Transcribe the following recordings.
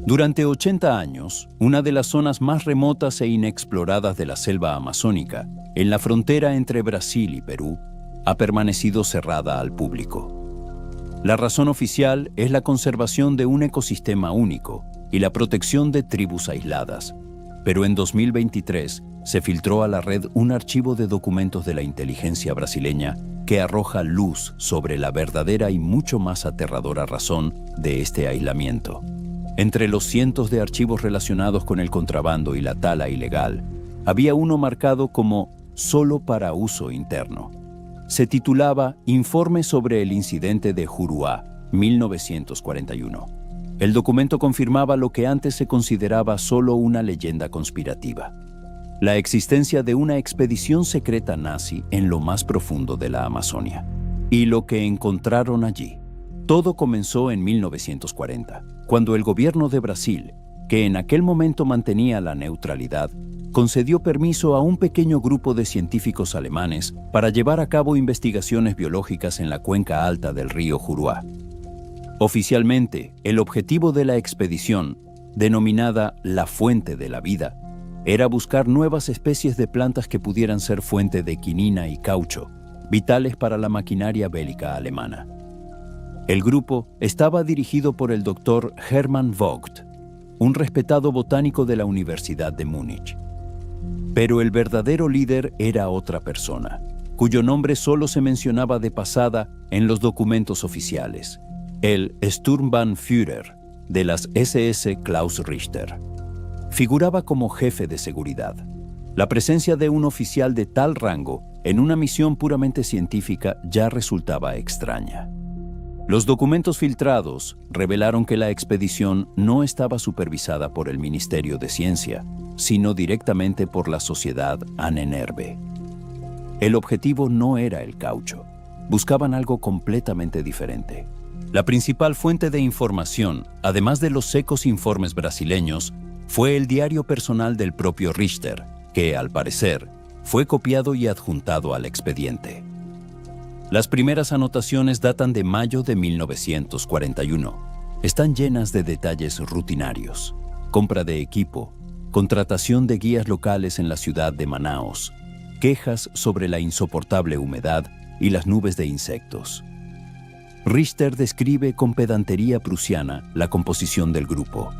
Durante 80 años, una de las zonas más remotas e inexploradas de la selva amazónica, en la frontera entre Brasil y Perú, ha permanecido cerrada al público. La razón oficial es la conservación de un ecosistema único y la protección de tribus aisladas. Pero en 2023 se filtró a la red un archivo de documentos de la inteligencia brasileña que arroja luz sobre la verdadera y mucho más aterradora razón de este aislamiento. Entre los cientos de archivos relacionados con el contrabando y la tala ilegal, había uno marcado como solo para uso interno. Se titulaba Informe sobre el incidente de Juruá, 1941. El documento confirmaba lo que antes se consideraba solo una leyenda conspirativa: la existencia de una expedición secreta nazi en lo más profundo de la Amazonia. Y lo que encontraron allí. Todo comenzó en 1940, cuando el gobierno de Brasil, que en aquel momento mantenía la neutralidad, concedió permiso a un pequeño grupo de científicos alemanes para llevar a cabo investigaciones biológicas en la cuenca alta del río Juruá. Oficialmente, el objetivo de la expedición, denominada la Fuente de la Vida, era buscar nuevas especies de plantas que pudieran ser fuente de quinina y caucho, vitales para la maquinaria bélica alemana. El grupo estaba dirigido por el doctor Hermann Vogt, un respetado botánico de la Universidad de Múnich. Pero el verdadero líder era otra persona, cuyo nombre solo se mencionaba de pasada en los documentos oficiales: el Sturmbannführer de las SS Klaus Richter. Figuraba como jefe de seguridad. La presencia de un oficial de tal rango en una misión puramente científica ya resultaba extraña. Los documentos filtrados revelaron que la expedición no estaba supervisada por el Ministerio de Ciencia, sino directamente por la sociedad Ahnenerbe. El objetivo no era el caucho. Buscaban algo completamente diferente. La principal fuente de información, además de los secos informes brasileños, fue el diario personal del propio Richter, que, al parecer, fue copiado y adjuntado al expediente. Las primeras anotaciones datan de mayo de 1941. Están llenas de detalles rutinarios: compra de equipo, contratación de guías locales en la ciudad de Manaos, quejas sobre la insoportable humedad y las nubes de insectos. Richter describe con pedantería prusiana la composición del grupo: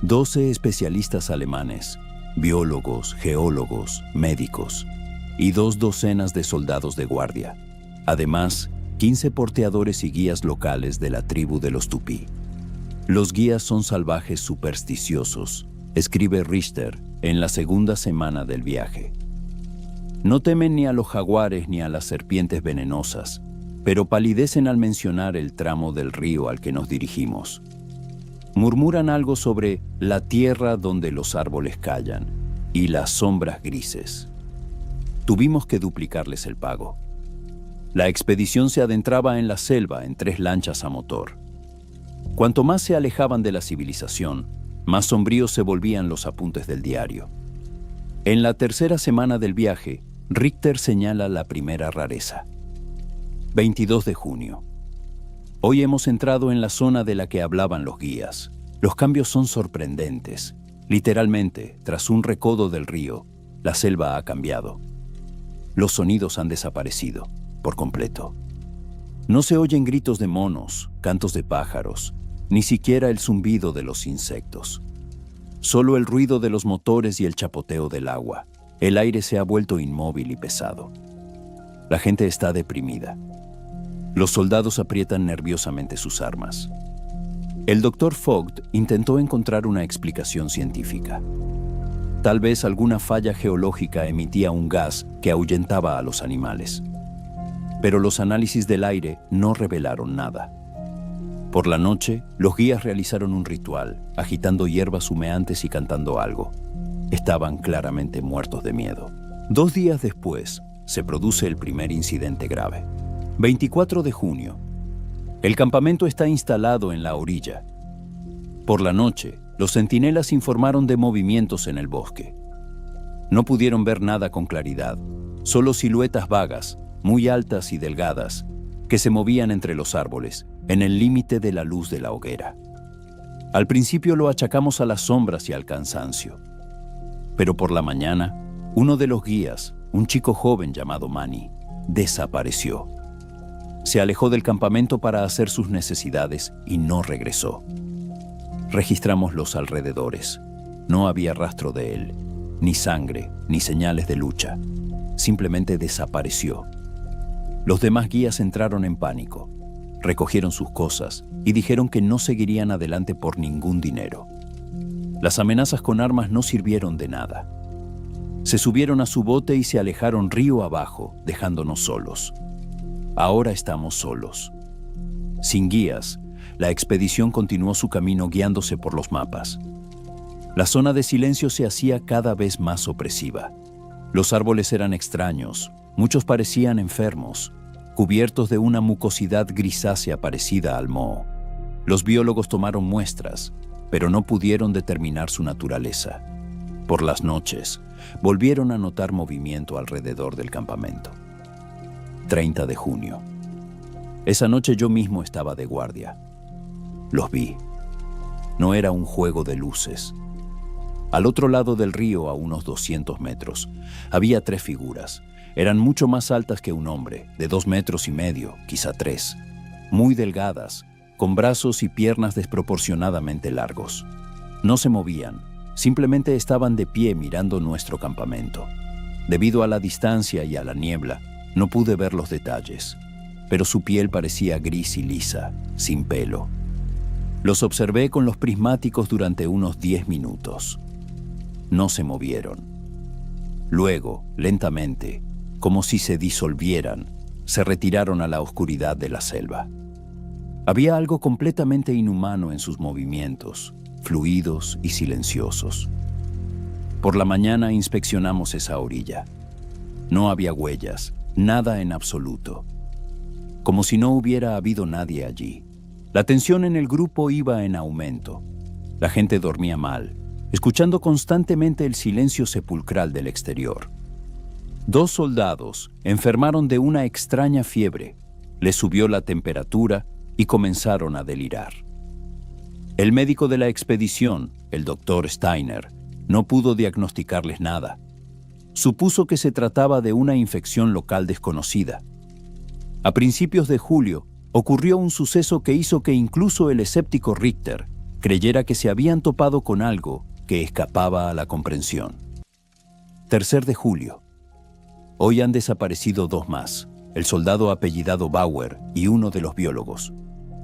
12 especialistas alemanes, biólogos, geólogos, médicos y 2 docenas de soldados de guardia. Además, 15 porteadores y guías locales de la tribu de los Tupí. Los guías son salvajes supersticiosos, escribe Richter en la segunda semana del viaje. No temen ni a los jaguares ni a las serpientes venenosas, pero palidecen al mencionar el tramo del río al que nos dirigimos. Murmuran algo sobre la tierra donde los árboles callan y las sombras grises. Tuvimos que duplicarles el pago. La expedición se adentraba en la selva en 3 lanchas a motor. Cuanto más se alejaban de la civilización, más sombríos se volvían los apuntes del diario. En la tercera semana del viaje, Richter señala la primera rareza. 22 de junio. Hoy hemos entrado en la zona de la que hablaban los guías. Los cambios son sorprendentes. Literalmente, tras un recodo del río, la selva ha cambiado. Los sonidos han desaparecido por completo. No se oyen gritos de monos, cantos de pájaros, ni siquiera el zumbido de los insectos. Solo el ruido de los motores y el chapoteo del agua. El aire se ha vuelto inmóvil y pesado. La gente está deprimida. Los soldados aprietan nerviosamente sus armas. El doctor Vogt intentó encontrar una explicación científica. Tal vez alguna falla geológica emitía un gas que ahuyentaba a los animales. Pero los análisis del aire no revelaron nada. Por la noche, los guías realizaron un ritual, agitando hierbas humeantes y cantando algo. Estaban claramente muertos de miedo. 2 días después, se produce el primer incidente grave. 24 de junio. El campamento está instalado en la orilla. Por la noche, los centinelas informaron de movimientos en el bosque. No pudieron ver nada con claridad, solo siluetas vagas, muy altas y delgadas, que se movían entre los árboles, en el límite de la luz de la hoguera. Al principio lo achacamos a las sombras y al cansancio. Pero por la mañana, uno de los guías, un chico joven llamado Manny, desapareció. Se alejó del campamento para hacer sus necesidades y no regresó. Registramos los alrededores. No había rastro de él, ni sangre, ni señales de lucha. Simplemente desapareció. Los demás guías entraron en pánico. Recogieron sus cosas y dijeron que no seguirían adelante por ningún dinero. Las amenazas con armas no sirvieron de nada. Se subieron a su bote y se alejaron río abajo, dejándonos solos. Ahora estamos solos. Sin guías, la expedición continuó su camino guiándose por los mapas. La zona de silencio se hacía cada vez más opresiva. Los árboles eran extraños, muchos parecían enfermos, cubiertos de una mucosidad grisácea parecida al moho. Los biólogos tomaron muestras, pero no pudieron determinar su naturaleza. Por las noches, volvieron a notar movimiento alrededor del campamento. 30 de junio. Esa noche yo mismo estaba de guardia. Los vi. No era un juego de luces. Al otro lado del río, a unos 200 metros, había 3 figuras. Eran mucho más altas que un hombre, de 2,5 metros, quizá 3. Muy delgadas, con brazos y piernas desproporcionadamente largos. No se movían, simplemente estaban de pie mirando nuestro campamento. Debido a la distancia y a la niebla, no pude ver los detalles, pero su piel parecía gris y lisa, sin pelo. Los observé con los prismáticos durante unos 10 minutos. No se movieron. Luego, lentamente, como si se disolvieran, se retiraron a la oscuridad de la selva. Había algo completamente inhumano en sus movimientos, fluidos y silenciosos. Por la mañana inspeccionamos esa orilla. No había huellas, nada en absoluto. Como si no hubiera habido nadie allí. La tensión en el grupo iba en aumento. La gente dormía mal, escuchando constantemente el silencio sepulcral del exterior. 2 soldados enfermaron de una extraña fiebre, les subió la temperatura y comenzaron a delirar. El médico de la expedición, el doctor Steiner, no pudo diagnosticarles nada. Supuso que se trataba de una infección local desconocida. A principios de julio, ocurrió un suceso que hizo que incluso el escéptico Richter creyera que se habían topado con algo que escapaba a la comprensión. 3 de julio. Hoy han desaparecido 2 más, el soldado apellidado Bauer y uno de los biólogos,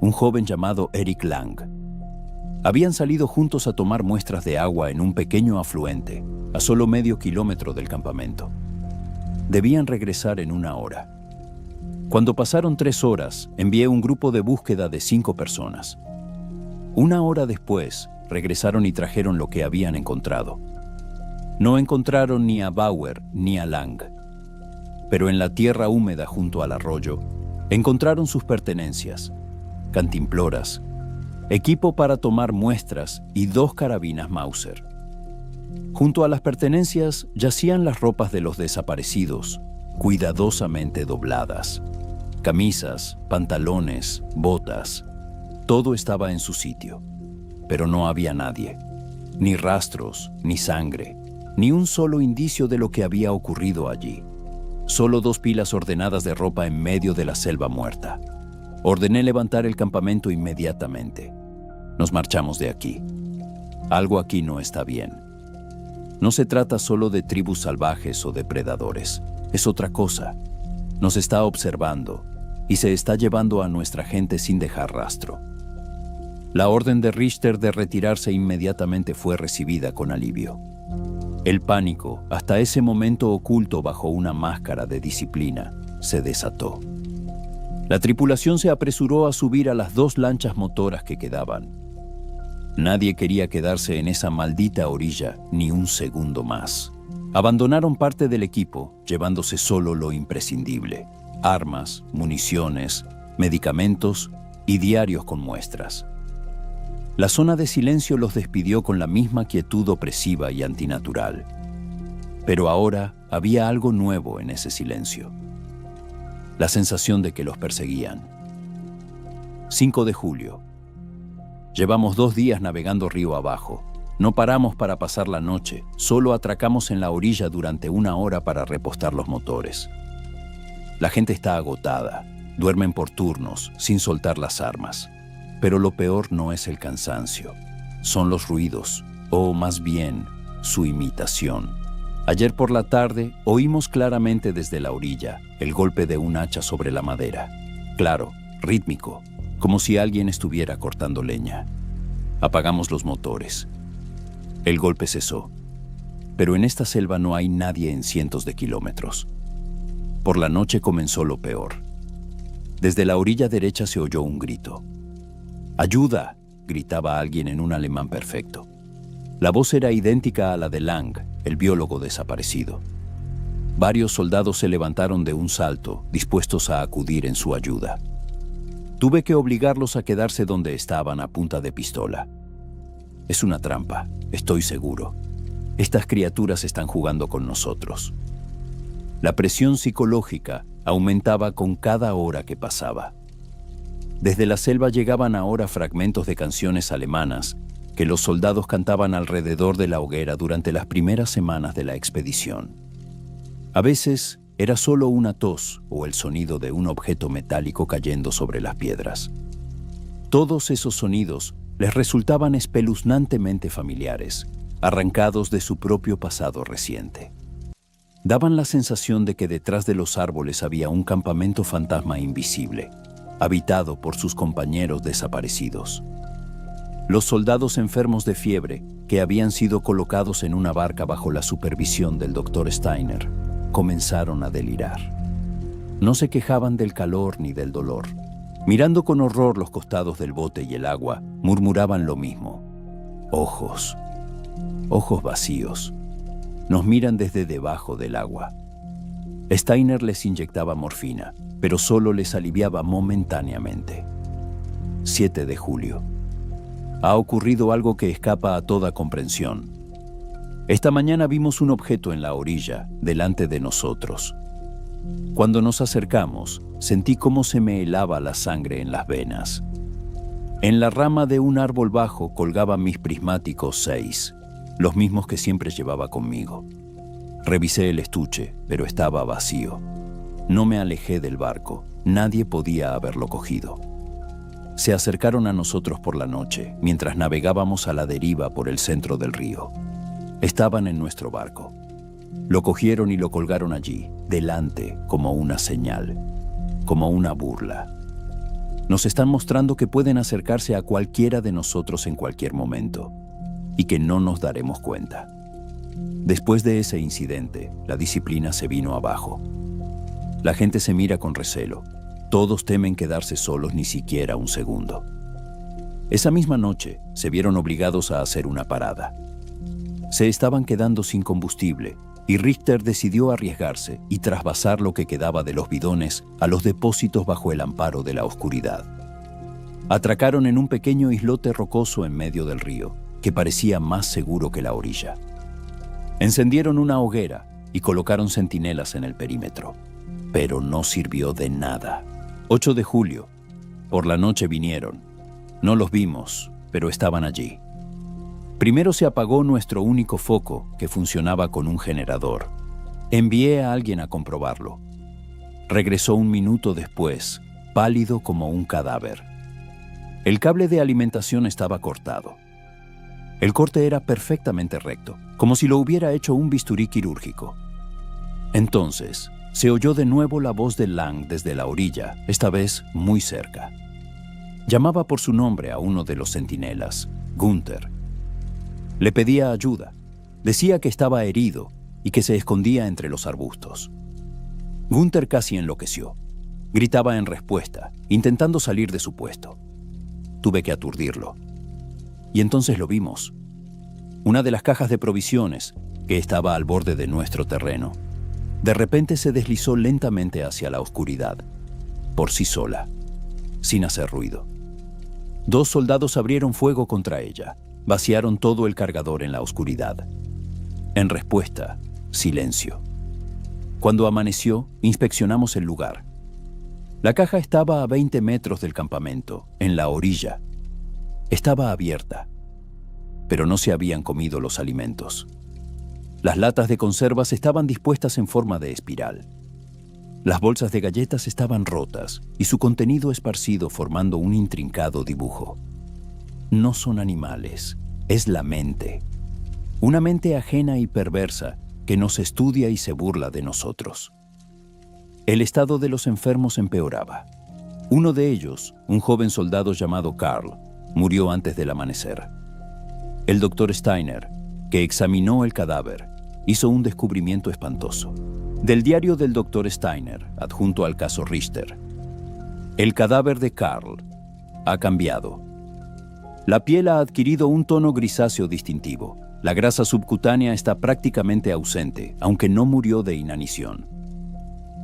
un joven llamado Eric Lang. Habían salido juntos a tomar muestras de agua en un pequeño afluente, a solo medio kilómetro del campamento. Debían regresar en 1 hora. Cuando pasaron 3 horas, envié un grupo de búsqueda de 5 personas. 1 hora después, regresaron y trajeron lo que habían encontrado. No encontraron ni a Bauer ni a Lang. Pero en la tierra húmeda junto al arroyo, encontraron sus pertenencias, cantimploras, equipo para tomar muestras y 2 carabinas Mauser. Junto a las pertenencias yacían las ropas de los desaparecidos, cuidadosamente dobladas. Camisas, pantalones, botas, todo estaba en su sitio, pero no había nadie, ni rastros, ni sangre, ni un solo indicio de lo que había ocurrido allí. Solo 2 pilas ordenadas de ropa en medio de la selva muerta. Ordené levantar el campamento inmediatamente. Nos marchamos de aquí. Algo aquí no está bien. No se trata solo de tribus salvajes o depredadores. Es otra cosa. Nos está observando y se está llevando a nuestra gente sin dejar rastro. La orden de Richter de retirarse inmediatamente fue recibida con alivio. El pánico, hasta ese momento oculto bajo una máscara de disciplina, se desató. La tripulación se apresuró a subir a las 2 lanchas motoras que quedaban. Nadie quería quedarse en esa maldita orilla ni un segundo más. Abandonaron parte del equipo, llevándose solo lo imprescindible: armas, municiones, medicamentos y diarios con muestras. La zona de silencio los despidió con la misma quietud opresiva y antinatural. Pero ahora había algo nuevo en ese silencio. la sensación de que los perseguían. 5 de julio. Llevamos 2 días navegando río abajo. No paramos para pasar la noche, solo atracamos en la orilla durante 1 hora para repostar los motores. La gente está agotada, duermen por turnos, sin soltar las armas. Pero lo peor no es el cansancio, son los ruidos, o más bien, su imitación. Ayer por la tarde oímos claramente desde la orilla el golpe de un hacha sobre la madera. Claro, rítmico, como si alguien estuviera cortando leña. Apagamos los motores. El golpe cesó, pero en esta selva no hay nadie en cientos de kilómetros. Por la noche comenzó lo peor. Desde la orilla derecha se oyó un grito. ¡Ayuda!, gritaba alguien en un alemán perfecto. La voz era idéntica a la de Lang, el biólogo desaparecido. Varios soldados se levantaron de un salto, dispuestos a acudir en su ayuda. Tuve que obligarlos a quedarse donde estaban a punta de pistola. Es una trampa, estoy seguro. Estas criaturas están jugando con nosotros. La presión psicológica aumentaba con cada hora que pasaba. Desde la selva llegaban ahora fragmentos de canciones alemanas que los soldados cantaban alrededor de la hoguera durante las primeras semanas de la expedición. A veces era solo una tos o el sonido de un objeto metálico cayendo sobre las piedras. Todos esos sonidos les resultaban espeluznantemente familiares, arrancados de su propio pasado reciente. Daban la sensación de que detrás de los árboles había un campamento fantasma invisible, habitado por sus compañeros desaparecidos. Los soldados enfermos de fiebre, que habían sido colocados en una barca bajo la supervisión del Dr. Steiner, comenzaron a delirar. No se quejaban del calor ni del dolor. Mirando con horror los costados del bote y el agua, murmuraban lo mismo. Ojos vacíos. Nos miran desde debajo del agua. Steiner les inyectaba morfina, pero solo les aliviaba momentáneamente. 7 de julio. Ha ocurrido algo que escapa a toda comprensión. Esta mañana vimos un objeto en la orilla, delante de nosotros. Cuando nos acercamos, sentí cómo se me helaba la sangre en las venas. En la rama de un árbol bajo colgaban mis prismáticos 6, los mismos que siempre llevaba conmigo. Revisé el estuche, pero estaba vacío. No me alejé del barco, nadie podía haberlo cogido. Se acercaron a nosotros por la noche, mientras navegábamos a la deriva por el centro del río. Estaban en nuestro barco. Lo cogieron y lo colgaron allí, delante, como una señal, como una burla. Nos están mostrando que pueden acercarse a cualquiera de nosotros en cualquier momento, y que no nos daremos cuenta. Después de ese incidente, la disciplina se vino abajo. La gente se mira con recelo. Todos temen quedarse solos ni siquiera un segundo. Esa misma noche, se vieron obligados a hacer una parada. Se estaban quedando sin combustible, y Richter decidió arriesgarse y trasvasar lo que quedaba de los bidones a los depósitos bajo el amparo de la oscuridad. Atracaron en un pequeño islote rocoso en medio del río, que parecía más seguro que la orilla. Encendieron una hoguera y colocaron centinelas en el perímetro, pero no sirvió de nada. 8 de julio. Por la noche vinieron. No los vimos, pero estaban allí. Primero se apagó nuestro único foco, que funcionaba con un generador. Envié a alguien a comprobarlo. Regresó 1 minuto después, pálido como un cadáver. El cable de alimentación estaba cortado. El corte era perfectamente recto, como si lo hubiera hecho un bisturí quirúrgico. Entonces, se oyó de nuevo la voz de Lang desde la orilla, esta vez muy cerca. Llamaba por su nombre a uno de los centinelas, Gunther. Le pedía ayuda. Decía que estaba herido y que se escondía entre los arbustos. Gunther casi enloqueció. Gritaba en respuesta, intentando salir de su puesto. Tuve que aturdirlo. Y entonces lo vimos. Una de las cajas de provisiones, que estaba al borde de nuestro terreno, de repente se deslizó lentamente hacia la oscuridad, por sí sola, sin hacer ruido. 2 soldados abrieron fuego contra ella, vaciaron todo el cargador en la oscuridad. En respuesta, silencio. Cuando amaneció, inspeccionamos el lugar. La caja estaba a 20 metros del campamento, en la orilla. Estaba abierta, pero no se habían comido los alimentos. Las latas de conservas estaban dispuestas en forma de espiral. Las bolsas de galletas estaban rotas y su contenido esparcido formando un intrincado dibujo. No son animales, es la mente. Una mente ajena y perversa que nos estudia y se burla de nosotros. El estado de los enfermos empeoraba. Uno de ellos, un joven soldado llamado Carl, murió antes del amanecer. El doctor Steiner, que examinó el cadáver, hizo un descubrimiento espantoso. Del diario del doctor Steiner, adjunto al caso Richter. El cadáver de Carl ha cambiado. La piel ha adquirido un tono grisáceo distintivo. La grasa subcutánea está prácticamente ausente, aunque no murió de inanición.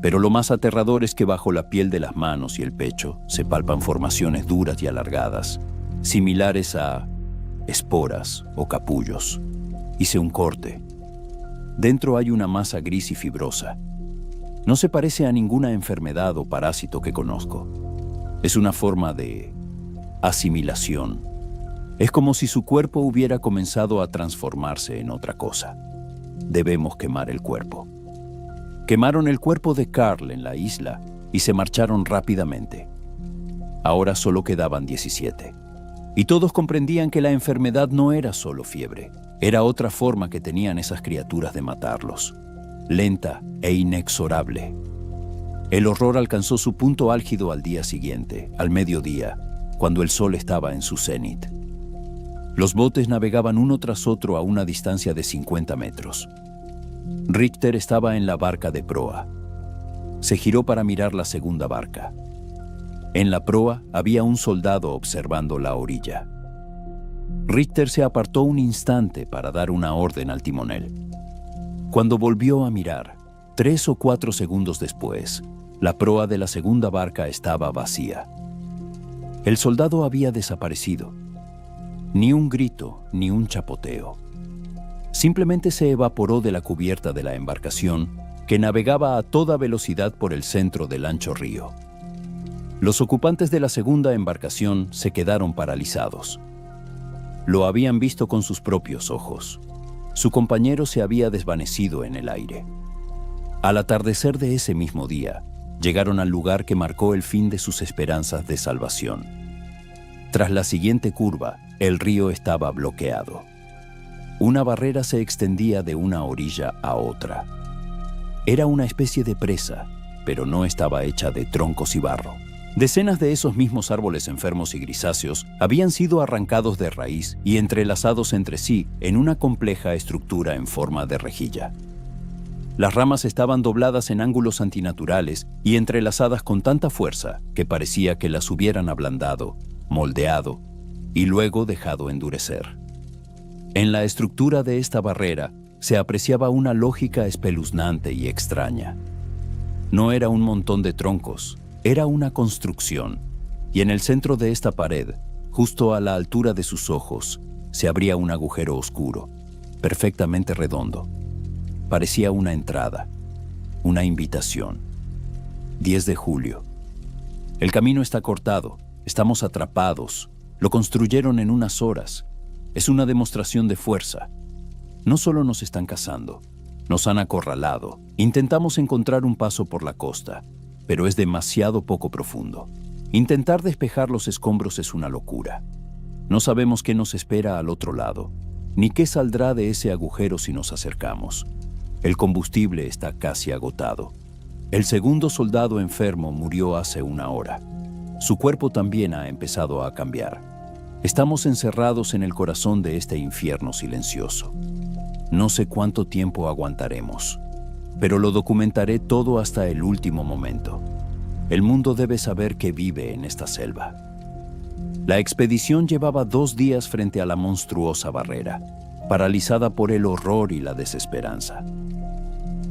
Pero lo más aterrador es que bajo la piel de las manos y el pecho se palpan formaciones duras y alargadas, similares a esporas o capullos. Hice un corte. Dentro hay una masa gris y fibrosa. No se parece a ninguna enfermedad o parásito que conozco. Es una forma de asimilación. Es como si su cuerpo hubiera comenzado a transformarse en otra cosa. Debemos quemar el cuerpo. Quemaron el cuerpo de Carl en la isla y se marcharon rápidamente. Ahora solo quedaban 17. Y todos comprendían que la enfermedad no era solo fiebre. Era otra forma que tenían esas criaturas de matarlos. Lenta e inexorable. El horror alcanzó su punto álgido al día siguiente, al mediodía, cuando el sol estaba en su cenit. Los botes navegaban uno tras otro a una distancia de 50 metros. Richter estaba en la barca de proa. Se giró para mirar la segunda barca. En la proa había un soldado observando la orilla. Richter se apartó un instante para dar una orden al timonel. Cuando volvió a mirar, 3 o 4 segundos después, la proa de la segunda barca estaba vacía. El soldado había desaparecido. Ni un grito, ni un chapoteo. Simplemente se evaporó de la cubierta de la embarcación que navegaba a toda velocidad por el centro del ancho río. Los ocupantes de la segunda embarcación se quedaron paralizados. Lo habían visto con sus propios ojos. Su compañero se había desvanecido en el aire. Al atardecer de ese mismo día, llegaron al lugar que marcó el fin de sus esperanzas de salvación. Tras la siguiente curva, el río estaba bloqueado. Una barrera se extendía de una orilla a otra. Era una especie de presa, pero no estaba hecha de troncos y barro. Decenas de esos mismos árboles enfermos y grisáceos habían sido arrancados de raíz y entrelazados entre sí en una compleja estructura en forma de rejilla. Las ramas estaban dobladas en ángulos antinaturales y entrelazadas con tanta fuerza que parecía que las hubieran ablandado, moldeado y luego dejado endurecer. En la estructura de esta barrera se apreciaba una lógica espeluznante y extraña. No era un montón de troncos, era una construcción, y en el centro de esta pared, justo a la altura de sus ojos, se abría un agujero oscuro, perfectamente redondo. Parecía una entrada, una invitación. 10 de julio. El camino está cortado, estamos atrapados, lo construyeron en unas horas. Es una demostración de fuerza. No solo nos están cazando, nos han acorralado. Intentamos encontrar un paso por la costa, pero es demasiado poco profundo. Intentar despejar los escombros es una locura. No sabemos qué nos espera al otro lado, ni qué saldrá de ese agujero si nos acercamos. El combustible está casi agotado. El segundo soldado enfermo murió hace una hora. Su cuerpo también ha empezado a cambiar. Estamos encerrados en el corazón de este infierno silencioso. No sé cuánto tiempo aguantaremos, pero lo documentaré todo hasta el último momento. El mundo debe saber que vive en esta selva. La expedición llevaba 2 días frente a la monstruosa barrera, paralizada por el horror y la desesperanza.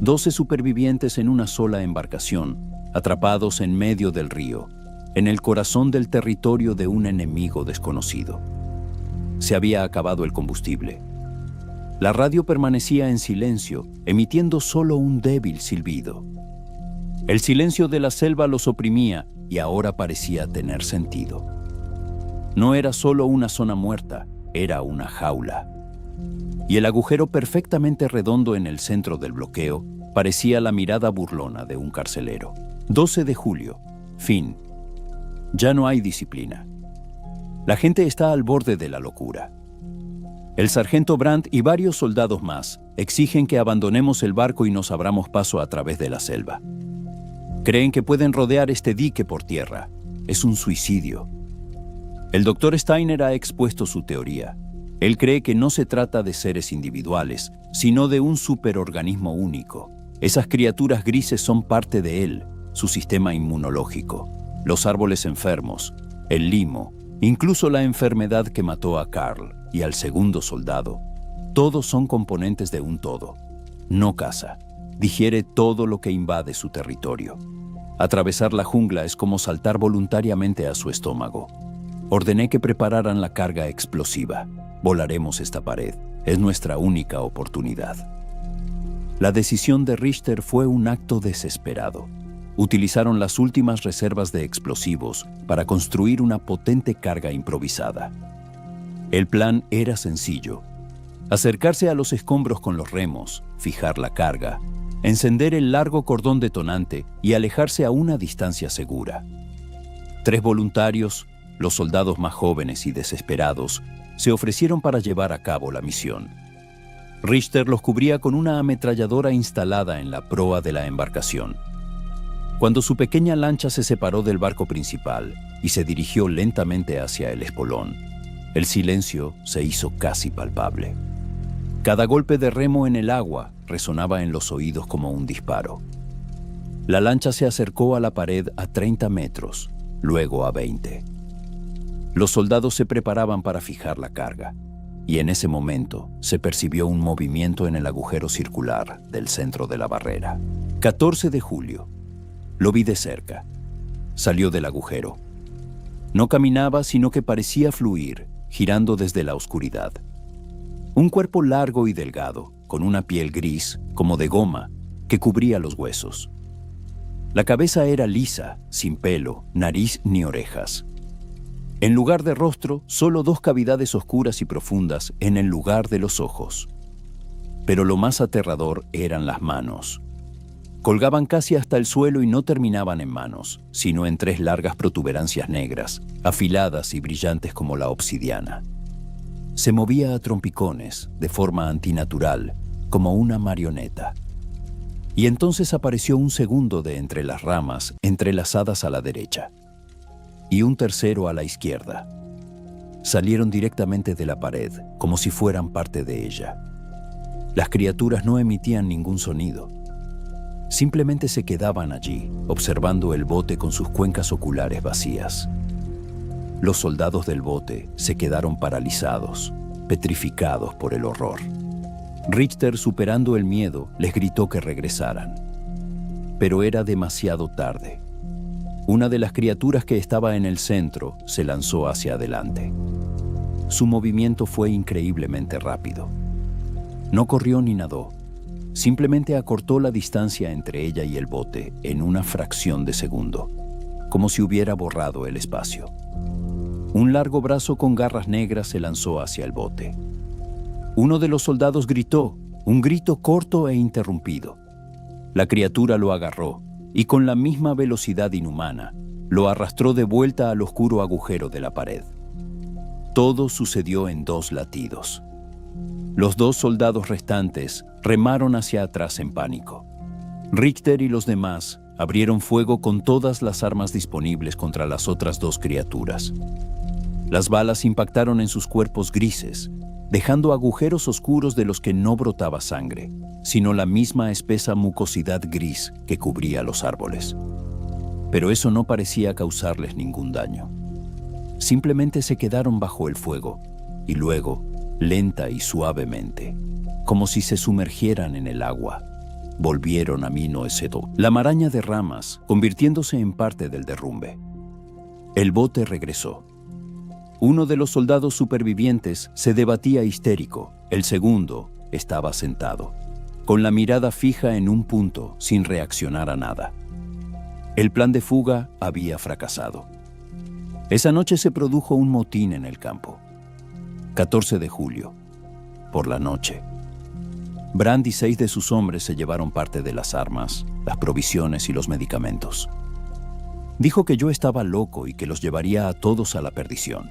12 supervivientes en una sola embarcación, atrapados en medio del río, en el corazón del territorio de un enemigo desconocido. Se había acabado el combustible. La radio permanecía en silencio, emitiendo solo un débil silbido. El silencio de la selva los oprimía y ahora parecía tener sentido. No era solo una zona muerta, era una jaula. Y el agujero perfectamente redondo en el centro del bloqueo parecía la mirada burlona de un carcelero. 12 de julio. Fin. Ya no hay disciplina. La gente está al borde de la locura. El sargento Brandt y varios soldados más exigen que abandonemos el barco y nos abramos paso a través de la selva. Creen que pueden rodear este dique por tierra. Es un suicidio. El doctor Steiner ha expuesto su teoría. Él cree que no se trata de seres individuales, sino de un superorganismo único. Esas criaturas grises son parte de él, su sistema inmunológico, los árboles enfermos, el limo, incluso la enfermedad que mató a Carl y al segundo soldado. Todos son componentes de un todo. No caza. Digiere todo lo que invade su territorio. Atravesar la jungla es como saltar voluntariamente a su estómago. Ordené que prepararan la carga explosiva. Volaremos esta pared. Es nuestra única oportunidad. La decisión de Richter fue un acto desesperado. Utilizaron las últimas reservas de explosivos para construir una potente carga improvisada. El plan era sencillo: acercarse a los escombros con los remos, fijar la carga, encender el largo cordón detonante y alejarse a una distancia segura. 3 voluntarios, los soldados más jóvenes y desesperados, se ofrecieron para llevar a cabo la misión. Richter los cubría con una ametralladora instalada en la proa de la embarcación. Cuando su pequeña lancha se separó del barco principal y se dirigió lentamente hacia el espolón, el silencio se hizo casi palpable. Cada golpe de remo en el agua resonaba en los oídos como un disparo. La lancha se acercó a la pared a 30 metros, luego a 20. Los soldados se preparaban para fijar la carga, y en ese momento se percibió un movimiento en el agujero circular del centro de la barrera. 14 de julio. Lo vi de cerca. Salió del agujero. No caminaba, sino que parecía fluir, girando desde la oscuridad. Un cuerpo largo y delgado, con una piel gris, como de goma, que cubría los huesos. La cabeza era lisa, sin pelo, nariz ni orejas. En lugar de rostro, solo 2 cavidades oscuras y profundas en el lugar de los ojos. Pero lo más aterrador eran las manos. Colgaban casi hasta el suelo y no terminaban en manos, sino en 3 largas protuberancias negras, afiladas y brillantes como la obsidiana. Se movía a trompicones, de forma antinatural, como una marioneta. Y entonces apareció un segundo de entre las ramas, entrelazadas a la derecha, y un tercero a la izquierda. Salieron directamente de la pared, como si fueran parte de ella. Las criaturas no emitían ningún sonido. Simplemente se quedaban allí, observando el bote con sus cuencas oculares vacías. Los soldados del bote se quedaron paralizados, petrificados por el horror. Richter, superando el miedo, les gritó que regresaran. Pero era demasiado tarde. Una de las criaturas que estaba en el centro se lanzó hacia adelante. Su movimiento fue increíblemente rápido. No corrió ni nadó. Simplemente acortó la distancia entre ella y el bote en una fracción de segundo, como si hubiera borrado el espacio. Un largo brazo con garras negras se lanzó hacia el bote. Uno de los soldados gritó, un grito corto e interrumpido. La criatura lo agarró y con la misma velocidad inhumana, lo arrastró de vuelta al oscuro agujero de la pared. Todo sucedió en 2 latidos. Los 2 soldados restantes remaron hacia atrás en pánico. Richter y los demás abrieron fuego con todas las armas disponibles contra las otras 2 criaturas. Las balas impactaron en sus cuerpos grises, dejando agujeros oscuros de los que no brotaba sangre, sino la misma espesa mucosidad gris que cubría los árboles. Pero eso no parecía causarles ningún daño. Simplemente se quedaron bajo el fuego, y luego, lenta y suavemente, como si se sumergieran en el agua, volvieron a Minoesedo, la maraña de ramas, convirtiéndose en parte del derrumbe. El bote regresó. Uno de los soldados supervivientes se debatía histérico, el segundo estaba sentado, con la mirada fija en un punto, sin reaccionar a nada. El plan de fuga había fracasado. Esa noche se produjo un motín en el campo. 14 de julio, por la noche. Brand y 6 de sus hombres se llevaron parte de las armas, las provisiones y los medicamentos. Dijo que yo estaba loco y que los llevaría a todos a la perdición,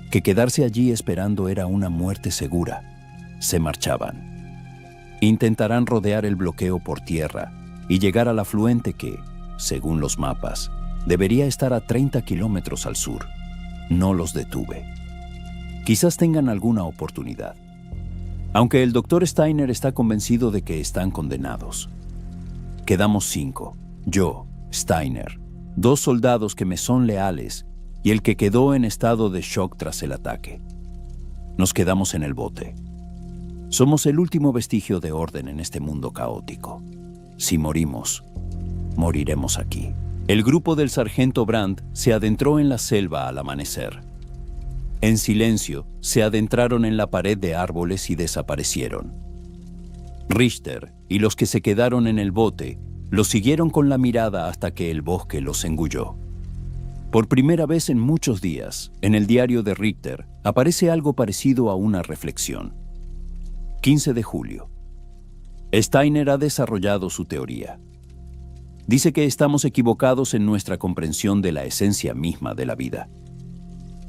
que quedarse allí esperando era una muerte segura. Se marchaban. Intentarán rodear el bloqueo por tierra y llegar al afluente que, según los mapas, debería estar a 30 kilómetros al sur. No los detuve. Quizás tengan alguna oportunidad. Aunque el Dr. Steiner está convencido de que están condenados. Quedamos 5. Yo, Steiner, 2 soldados que me son leales y el que quedó en estado de shock tras el ataque. Nos quedamos en el bote. Somos el último vestigio de orden en este mundo caótico. Si morimos, moriremos aquí. El grupo del sargento Brand se adentró en la selva al amanecer. En silencio, se adentraron en la pared de árboles y desaparecieron. Richter y los que se quedaron en el bote los siguieron con la mirada hasta que el bosque los engulló. Por primera vez en muchos días, en el diario de Richter, aparece algo parecido a una reflexión. 15 de julio. Steiner ha desarrollado su teoría. Dice que estamos equivocados en nuestra comprensión de la esencia misma de la vida.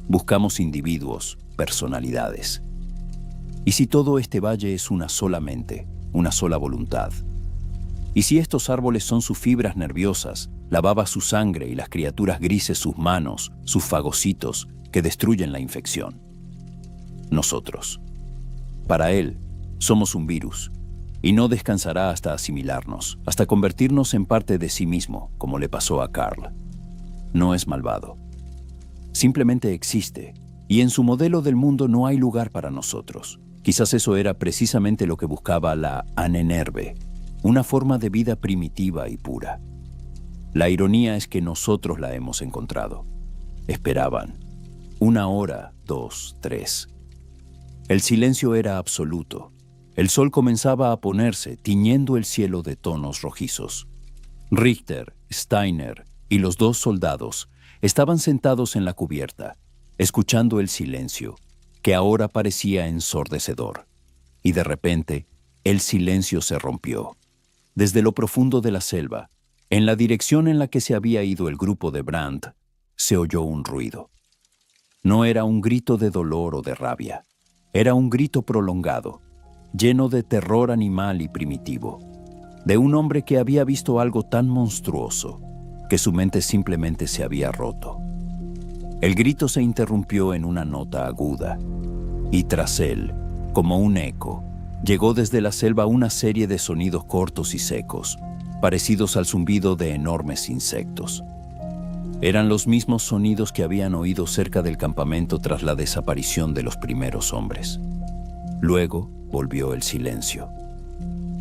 Buscamos individuos, personalidades. ¿Y si todo este valle es una sola mente, una sola voluntad? ¿Y si estos árboles son sus fibras nerviosas, la baba su sangre y las criaturas grises sus manos, sus fagocitos que destruyen la infección? Nosotros. Para él, somos un virus, y no descansará hasta asimilarnos, hasta convertirnos en parte de sí mismo, como le pasó a Carl. No es malvado. Simplemente existe, y en su modelo del mundo no hay lugar para nosotros. Quizás eso era precisamente lo que buscaba la Ahnenerbe, una forma de vida primitiva y pura. La ironía es que nosotros la hemos encontrado. Esperaban. 1 hora, 2, 3. El silencio era absoluto. El sol comenzaba a ponerse, tiñendo el cielo de tonos rojizos. Richter, Steiner y los 2 soldados estaban sentados en la cubierta, escuchando el silencio, que ahora parecía ensordecedor. Y de repente, el silencio se rompió. Desde lo profundo de la selva, en la dirección en la que se había ido el grupo de Brand, se oyó un ruido. No era un grito de dolor o de rabia. Era un grito prolongado, lleno de terror animal y primitivo, de un hombre que había visto algo tan monstruoso que su mente simplemente se había roto. El grito se interrumpió en una nota aguda, y tras él, como un eco, llegó desde la selva una serie de sonidos cortos y secos, parecidos al zumbido de enormes insectos. Eran los mismos sonidos que habían oído cerca del campamento tras la desaparición de los primeros hombres. Luego volvió el silencio,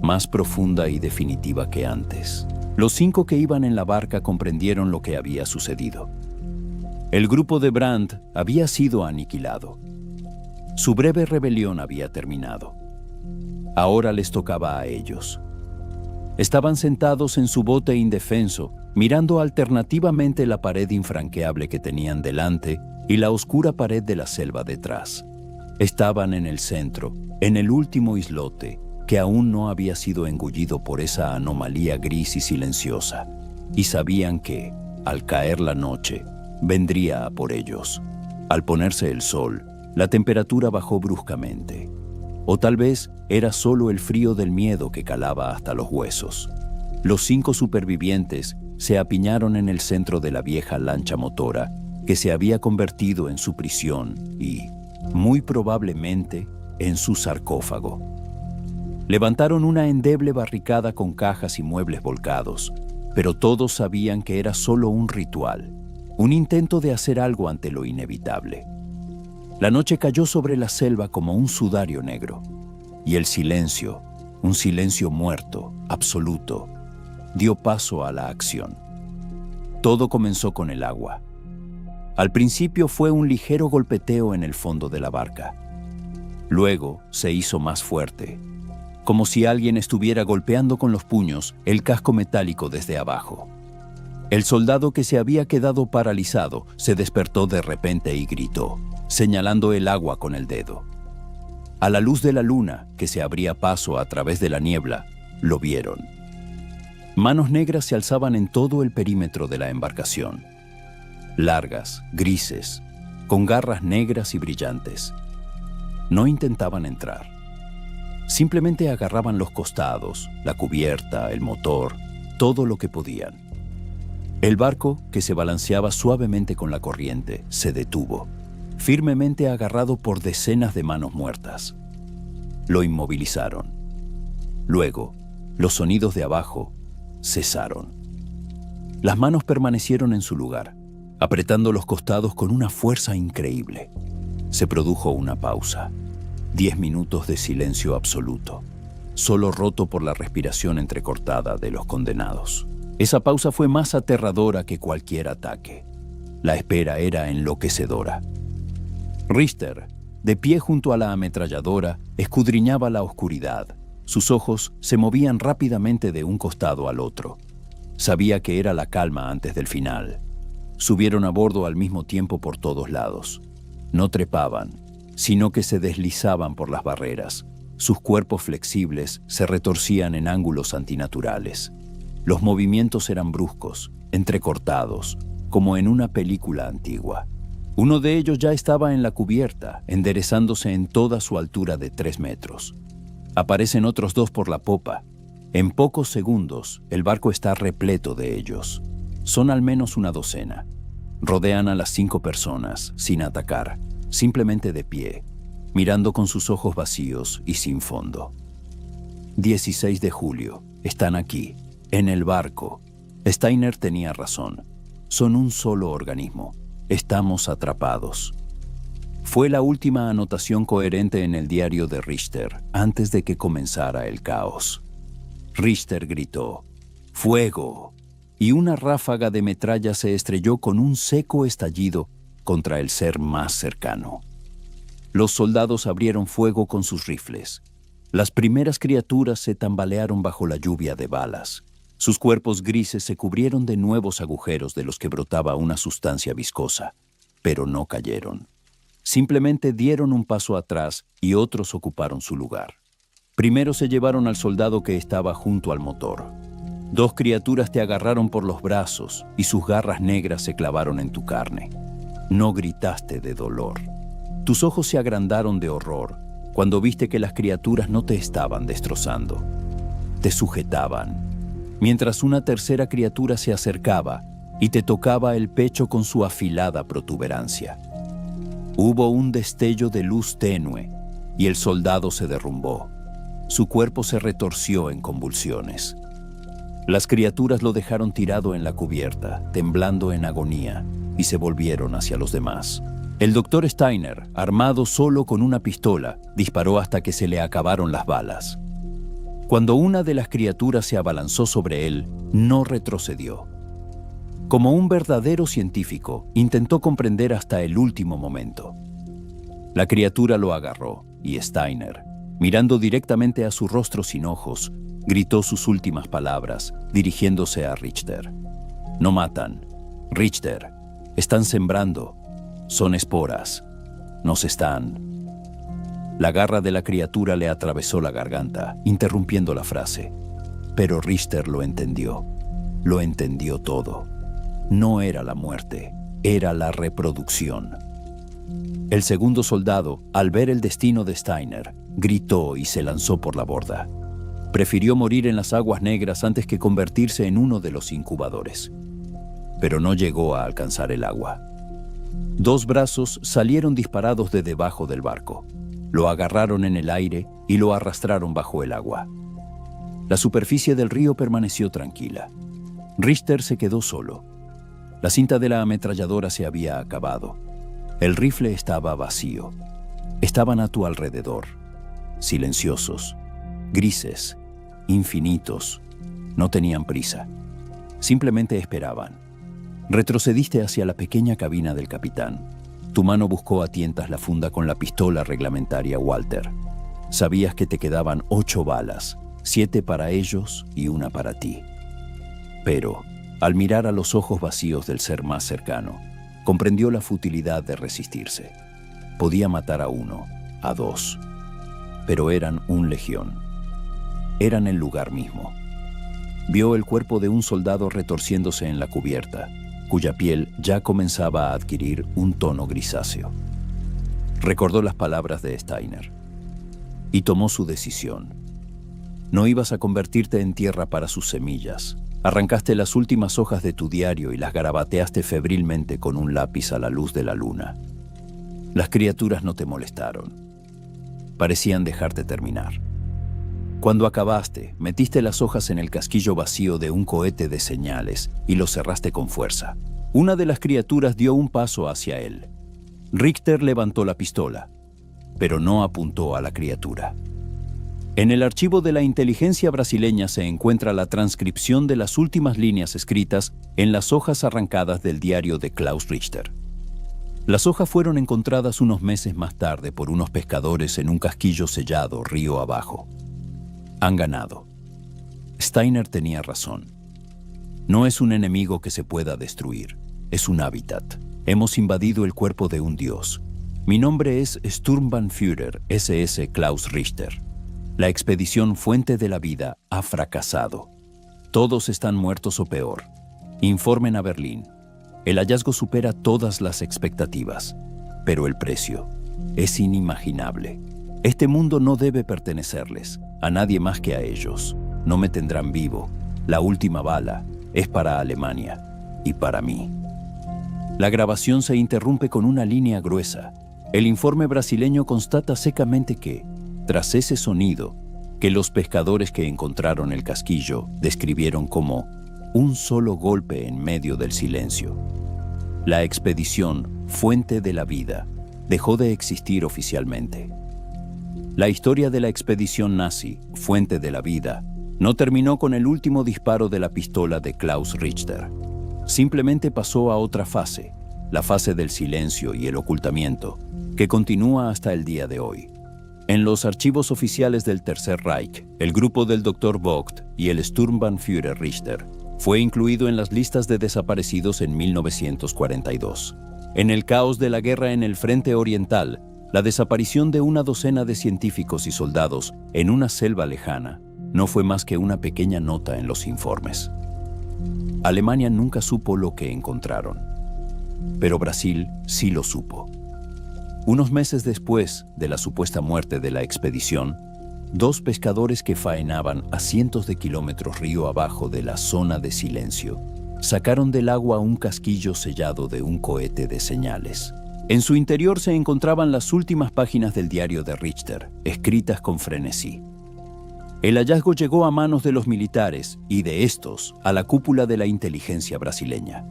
más profunda y definitiva que antes. Los 5 que iban en la barca comprendieron lo que había sucedido. El grupo de Brand había sido aniquilado. Su breve rebelión había terminado. Ahora les tocaba a ellos. Estaban sentados en su bote indefenso, mirando alternativamente la pared infranqueable que tenían delante y la oscura pared de la selva detrás. Estaban en el centro, en el último islote, que aún no había sido engullido por esa anomalía gris y silenciosa, y sabían que, al caer la noche, vendría a por ellos. Al ponerse el sol, la temperatura bajó bruscamente. O tal vez era solo el frío del miedo que calaba hasta los huesos. Los 5 supervivientes se apiñaron en el centro de la vieja lancha motora que se había convertido en su prisión y, muy probablemente, en su sarcófago. Levantaron una endeble barricada con cajas y muebles volcados, pero todos sabían que era solo un ritual, un intento de hacer algo ante lo inevitable. La noche cayó sobre la selva como un sudario negro, y el silencio, un silencio muerto, absoluto, dio paso a la acción. Todo comenzó con el agua. Al principio fue un ligero golpeteo en el fondo de la barca. Luego se hizo más fuerte, como si alguien estuviera golpeando con los puños el casco metálico desde abajo. El soldado que se había quedado paralizado se despertó de repente y gritó, señalando el agua con el dedo. A la luz de la luna, que se abría paso a través de la niebla, lo vieron. Manos negras se alzaban en todo el perímetro de la embarcación. Largas, grises, con garras negras y brillantes. No intentaban entrar. Simplemente agarraban los costados, la cubierta, el motor, todo lo que podían. El barco, que se balanceaba suavemente con la corriente, se detuvo, firmemente agarrado por decenas de manos muertas. Lo inmovilizaron. Luego, los sonidos de abajo cesaron. Las manos permanecieron en su lugar, apretando los costados con una fuerza increíble. Se produjo una pausa. 10 minutos de silencio absoluto, solo roto por la respiración entrecortada de los condenados. Esa pausa fue más aterradora que cualquier ataque. La espera era enloquecedora. Richter, de pie junto a la ametralladora, escudriñaba la oscuridad. Sus ojos se movían rápidamente de un costado al otro. Sabía que era la calma antes del final. Subieron a bordo al mismo tiempo por todos lados. No trepaban, sino que se deslizaban por las barreras. Sus cuerpos flexibles se retorcían en ángulos antinaturales. Los movimientos eran bruscos, entrecortados, como en una película antigua. Uno de ellos ya estaba en la cubierta, enderezándose en toda su altura de 3 metros. Aparecen otros 2 por la popa. En pocos segundos, el barco está repleto de ellos. Son al menos una docena. Rodean a las 5 personas, sin atacar, simplemente de pie, mirando con sus ojos vacíos y sin fondo. 16 de julio. Están aquí, en el barco. Steiner tenía razón. Son un solo organismo. Estamos atrapados. Fue la última anotación coherente en el diario de Richter antes de que comenzara el caos. Richter gritó, ¡fuego! Y una ráfaga de metralla se estrelló con un seco estallido contra el ser más cercano. Los soldados abrieron fuego con sus rifles. Las primeras criaturas se tambalearon bajo la lluvia de balas. Sus cuerpos grises se cubrieron de nuevos agujeros de los que brotaba una sustancia viscosa, pero no cayeron. Simplemente dieron un paso atrás y otros ocuparon su lugar. Primero se llevaron al soldado que estaba junto al motor. 2 criaturas te agarraron por los brazos y sus garras negras se clavaron en tu carne. No gritaste de dolor. Tus ojos se agrandaron de horror cuando viste que las criaturas no te estaban destrozando. Te sujetaban, mientras una tercera criatura se acercaba y te tocaba el pecho con su afilada protuberancia. Hubo un destello de luz tenue y el soldado se derrumbó. Su cuerpo se retorció en convulsiones. Las criaturas lo dejaron tirado en la cubierta, temblando en agonía, y se volvieron hacia los demás. El doctor Steiner, armado solo con una pistola, disparó hasta que se le acabaron las balas. Cuando una de las criaturas se abalanzó sobre él, no retrocedió. Como un verdadero científico, intentó comprender hasta el último momento. La criatura lo agarró, y Steiner, mirando directamente a su rostro sin ojos, gritó sus últimas palabras, dirigiéndose a Richter. No matan. Richter, están sembrando. Son esporas. Nos están. La garra de la criatura le atravesó la garganta, interrumpiendo la frase. Pero Richter lo entendió. Lo entendió todo. No era la muerte, era la reproducción. El segundo soldado, al ver el destino de Steiner, gritó y se lanzó por la borda. Prefirió morir en las aguas negras antes que convertirse en uno de los incubadores. Pero no llegó a alcanzar el agua. 2 brazos salieron disparados de debajo del barco. Lo agarraron en el aire y lo arrastraron bajo el agua. La superficie del río permaneció tranquila. Richter se quedó solo. La cinta de la ametralladora se había acabado. El rifle estaba vacío. Estaban a tu alrededor, silenciosos, grises, infinitos. No tenían prisa. Simplemente esperaban. Retrocediste hacia la pequeña cabina del capitán. Tu mano buscó a tientas la funda con la pistola reglamentaria Walter. Sabías que te quedaban 8 balas, 7 para ellos y 1 para ti. Pero Al mirar a los ojos vacíos del ser más cercano, comprendió la futilidad de resistirse. Podía matar a uno, a dos, pero eran un legión. Eran el lugar mismo. Vio el cuerpo de un soldado retorciéndose en la cubierta, cuya piel ya comenzaba a adquirir un tono grisáceo. Recordó las palabras de Steiner y tomó su decisión. No ibas a convertirte en tierra para sus semillas. Arrancaste las últimas hojas de tu diario y las garabateaste febrilmente con un lápiz a la luz de la luna. Las criaturas no te molestaron. Parecían dejarte terminar. Cuando acabaste, metiste las hojas en el casquillo vacío de un cohete de señales y lo cerraste con fuerza. Una de las criaturas dio un paso hacia él. Richter levantó la pistola, pero no apuntó a la criatura. En el archivo de la inteligencia brasileña se encuentra la transcripción de las últimas líneas escritas en las hojas arrancadas del diario de Klaus Richter. Las hojas fueron encontradas unos meses más tarde por unos pescadores en un casquillo sellado río abajo. Han ganado. Steiner tenía razón. No es un enemigo que se pueda destruir, es un hábitat. Hemos invadido el cuerpo de un dios. Mi nombre es Sturmbannführer SS Klaus Richter. La expedición Fuente de la Vida ha fracasado. Todos están muertos o peor. Informen a Berlín. El hallazgo supera todas las expectativas, pero el precio es inimaginable. Este mundo no debe pertenecerles, a nadie más que a ellos. No me tendrán vivo. La última bala es para Alemania y para mí. La grabación se interrumpe con una línea gruesa. El informe brasileño constata secamente que, tras ese sonido, que los pescadores que encontraron el casquillo describieron como un solo golpe en medio del silencio. La expedición Fuente de la Vida dejó de existir oficialmente. La historia de la expedición nazi Fuente de la Vida no terminó con el último disparo de la pistola de Klaus Richter. Simplemente pasó a otra fase, la fase del silencio y el ocultamiento, que continúa hasta el día de hoy. En los archivos oficiales del Tercer Reich, el grupo del Dr. Vogt y el Sturmbannführer Richter fue incluido en las listas de desaparecidos en 1942. En el caos de la guerra en el Frente Oriental, la desaparición de una docena de científicos y soldados en una selva lejana no fue más que una pequeña nota en los informes. Alemania nunca supo lo que encontraron, pero Brasil sí lo supo. Unos meses después de la supuesta muerte de la expedición, dos pescadores que faenaban a cientos de kilómetros río abajo de la zona de silencio sacaron del agua un casquillo sellado de un cohete de señales. En su interior se encontraban las últimas páginas del diario de Richter, escritas con frenesí. El hallazgo llegó a manos de los militares y de estos a la cúpula de la inteligencia brasileña.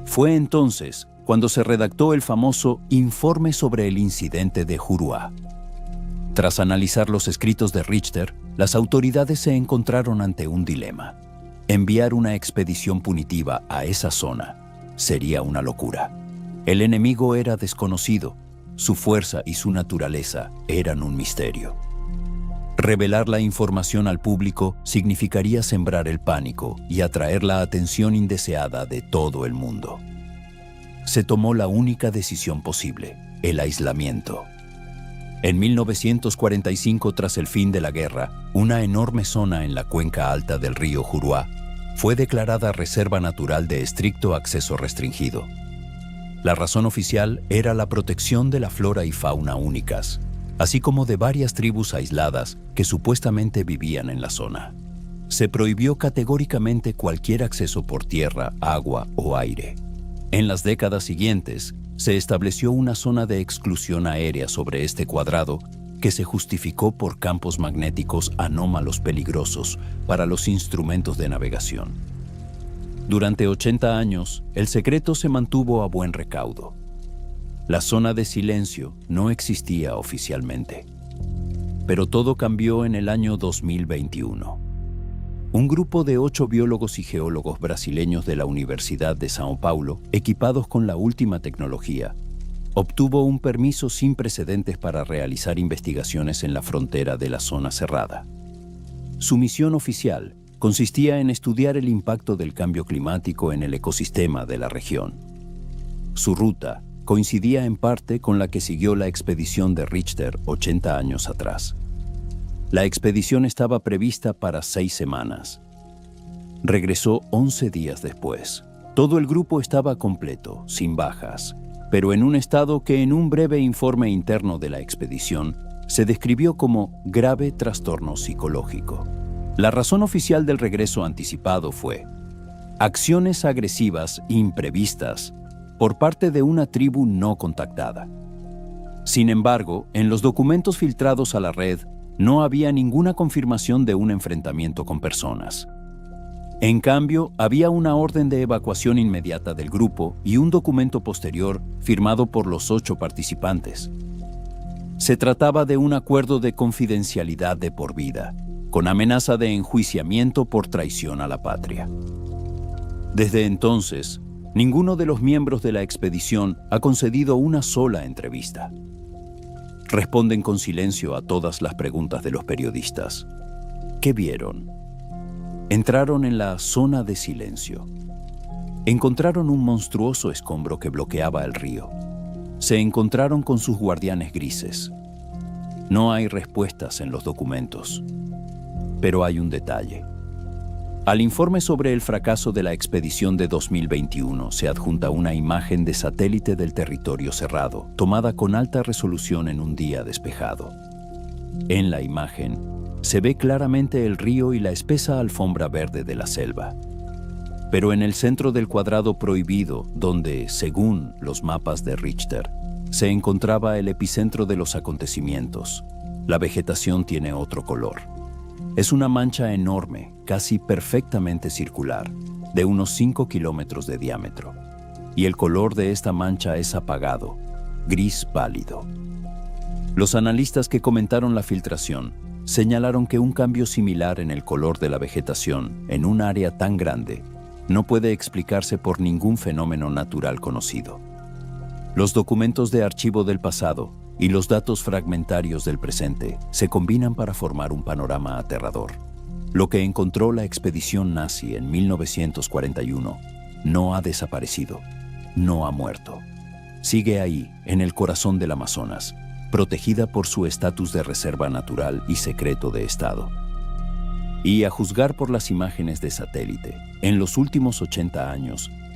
Fue entonces cuando se redactó el famoso Informe sobre el incidente de Juruá. Tras analizar los escritos de Richter, las autoridades se encontraron ante un dilema. Enviar una expedición punitiva a esa zona sería una locura. El enemigo era desconocido, su fuerza y su naturaleza eran un misterio. Revelar la información al público significaría sembrar el pánico y atraer la atención indeseada de todo el mundo. Se tomó la única decisión posible, el aislamiento. En 1945, tras el fin de la guerra, una enorme zona en la cuenca alta del río Juruá fue declarada reserva natural de estricto acceso restringido. La razón oficial era la protección de la flora y fauna únicas, así como de varias tribus aisladas que supuestamente vivían en la zona. Se prohibió categóricamente cualquier acceso por tierra, agua o aire. En las décadas siguientes, se estableció una zona de exclusión aérea sobre este cuadrado que se justificó por campos magnéticos anómalos peligrosos para los instrumentos de navegación. Durante 80 años, el secreto se mantuvo a buen recaudo. La zona de silencio no existía oficialmente. Pero todo cambió en el año 2021. Un grupo de 8 biólogos y geólogos brasileños de la Universidad de São Paulo, equipados con la última tecnología, obtuvo un permiso sin precedentes para realizar investigaciones en la frontera de la zona cerrada. Su misión oficial consistía en estudiar el impacto del cambio climático en el ecosistema de la región. Su ruta coincidía en parte con la que siguió la expedición de Richter 80 años atrás. La expedición estaba prevista para 6 semanas. Regresó 11 días después. Todo el grupo estaba completo, sin bajas, pero en un estado que en un breve informe interno de la expedición se describió como grave trastorno psicológico. La razón oficial del regreso anticipado fue acciones agresivas imprevistas por parte de una tribu no contactada. Sin embargo, en los documentos filtrados a la red no había ninguna confirmación de un enfrentamiento con personas. En cambio, había una orden de evacuación inmediata del grupo y un documento posterior firmado por los 8 participantes. Se trataba de un acuerdo de confidencialidad de por vida, con amenaza de enjuiciamiento por traición a la patria. Desde entonces, ninguno de los miembros de la expedición ha concedido una sola entrevista. Responden con silencio a todas las preguntas de los periodistas. ¿Qué vieron? Entraron en la zona de silencio. Encontraron un monstruoso escombro que bloqueaba el río. Se encontraron con sus guardianes grises. No hay respuestas en los documentos. Pero hay un detalle. Al informe sobre el fracaso de la expedición de 2021 se adjunta una imagen de satélite del territorio cerrado, tomada con alta resolución en un día despejado. En la imagen, se ve claramente el río y la espesa alfombra verde de la selva. Pero en el centro del cuadrado prohibido, donde, según los mapas de Richter, se encontraba el epicentro de los acontecimientos, la vegetación tiene otro color. Es una mancha enorme, casi perfectamente circular, de unos 5 kilómetros de diámetro. Y el color de esta mancha es apagado, gris pálido. Los analistas que comentaron la filtración señalaron que un cambio similar en el color de la vegetación en un área tan grande no puede explicarse por ningún fenómeno natural conocido. Los documentos de archivo del pasado y los datos fragmentarios del presente se combinan para formar un panorama aterrador. Lo que encontró la expedición nazi en 1941 no ha desaparecido, no ha muerto. Sigue ahí, en el corazón del Amazonas, protegida por su estatus de reserva natural y secreto de Estado. Y a juzgar por las imágenes de satélite, en los últimos 80 años,